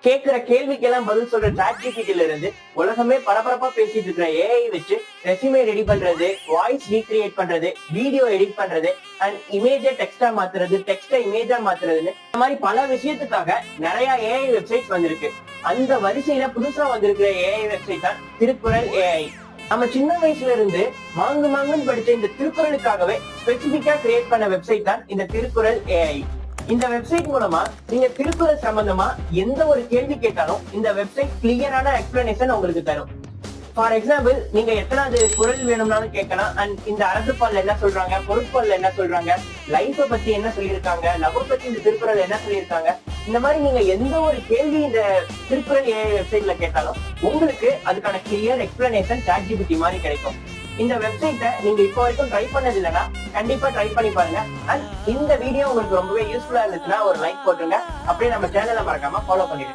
கேட்கிற கேள்விக்கெல்லாம் பதில் சொல்ற சாட்ஜிபிடில இருந்து உலகமே பரபரப்பா பேசிட்டு இருக்கிற ஏஐ வச்சு ரெசியூமே ரெடி பண்றது, வாய்ஸ் ரீக்ரியேட் பண்றது, வீடியோ எடிட் பண்றது அண்ட் இமேஜை டெக்ஸ்டா மாத்துறது, டெக்ஸ்டை இமேஜா மாத்துறதுன்னு இந்த மாதிரி பல விஷயத்துக்காக நிறைய ஏஐ வெப்சைட்ஸ் வந்திருக்கு. அந்த வரிசையில புதுசா வந்திருக்கிற ஏஐ வெப்சைட் தான் திருக்குறள் ஏஐ. நம்ம சின்ன வயசுல இருந்து மாங்கு மாங்குன்னு படிச்ச இந்த திருக்குறளுக்காகவே ஸ்பெசிபிக்கா கிரியேட் பண்ண வெப்சைட் தான் இந்த திருக்குறள் ஏஐ. இந்த வெப்சைட் மூலமா நீங்க திருக்குறள் சம்பந்தமா எந்த ஒரு கேள்வி கேட்டாலும் இந்த வெப்சைட் கிளியரான எக்ஸ்பிளனேஷன் உங்களுக்கு தரும். ஃபார் எக்ஸாம்பிள், நீங்க எத்தனாவது குறள் வேணும்னாலும் கேட்கலாம். அண்ட் இந்த அரசுப்பால் என்ன சொல்றாங்க, பொருட்பால் என்ன சொல்றாங்க, லைஃப பத்தி என்ன சொல்லியிருக்காங்க, லவ் பத்தி இந்த திருக்குறள் என்ன சொல்லியிருக்காங்க, இந்த மாதிரி நீங்க எந்த ஒரு கேள்வி இந்த திருக்குறள் ஏஐ வெப்சைட்ல கேட்டாலும் உங்களுக்கு அதுக்கான கிளியர் எக்ஸ்பிளனேஷன் சாட்ஜிபிடி மாதிரி கிடைக்கும். இந்த வெப்சைட்டை நீங்க இப்போ வரைக்கும் ட்ரை பண்ணது இல்லைன்னா கண்டிப்பா ட்ரை பண்ணி பாருங்க. அண்ட் இந்த வீடியோ உங்களுக்கு ரொம்பவே யூஸ்ஃபுல்லா இருந்துச்சுன்னா ஒரு லைக் போட்டுருங்க. அப்படியே நம்ம சேனலை மறக்காம ஃபாலோ பண்ணிடுங்க.